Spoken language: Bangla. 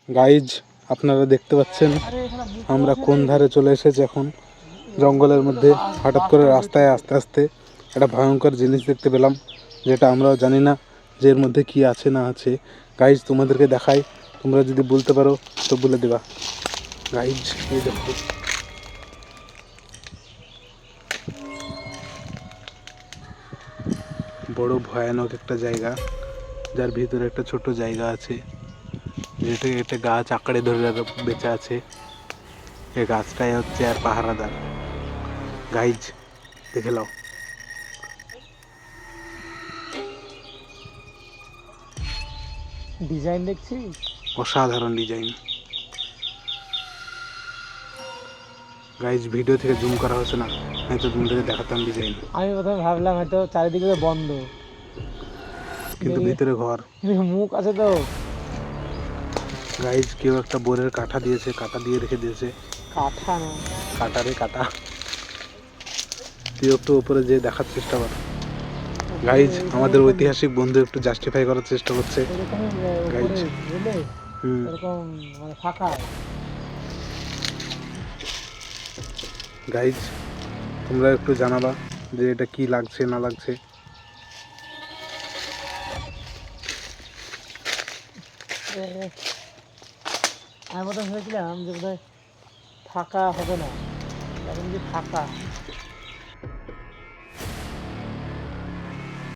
গাইজ আপনারা দেখতে পাচ্ছেন আমরা কোন ধারে চলে এসেছি এখন। জঙ্গলের মধ্যে হঠাৎ করে রাস্তায় আস্তে আস্তে একটা ভয়ঙ্কর জিনিস দেখতে পেলাম, যেটা আমরাও জানি না যে এর মধ্যে কি আছে না আছে। গাইজ তোমাদেরকে দেখাই, তোমরা যদি বলতে পারো তো বলে দেবা। গাইজ এই দেখো, বড় ভয়ানক একটা জায়গা, যার ভিতরে একটা ছোট জায়গা আছে, যেটা একটা গাছ আঁকড়ে ধরে বেঁচে আছে। এই গাছটাই হচ্ছে আর পাহারাদার। গাইজ দেখে নাও, ডিজাইন দেখছি, অসাধারণ ডিজাইন। গাইজ ভিডিও থেকে জুম করা হচ্ছে না, হয়তো তোমাদেরকে দেখাতাম ডিজাইন। আমি প্রথমে ভাবলাম হয়তো চারিদিকে বন্ধ, কিন্তু ভিতরে ঘর। মুখ আছে তো। গাইজ কেউ একটা বোরের কাঠা দিয়েছে, কাঠা দিয়ে রেখে দিয়েছে। কাঠা না, কাটারে কাটা। তুই একটু উপরে যে দেখার চেষ্টা কর। গাইজ আমাদের ঐতিহাসিক বন্ধু একটু জাস্টিফাই করার চেষ্টা করছে। গাইজ এরকম মানে ফাঁকা। গাইজ তোমরা একটু জানাবা যে এটা কি লাগছে না লাগছে। আমি প্রথম ভেবেছিলাম যে বোধহয় ফাঁকা হবে না, এখন যে ফাঁকা।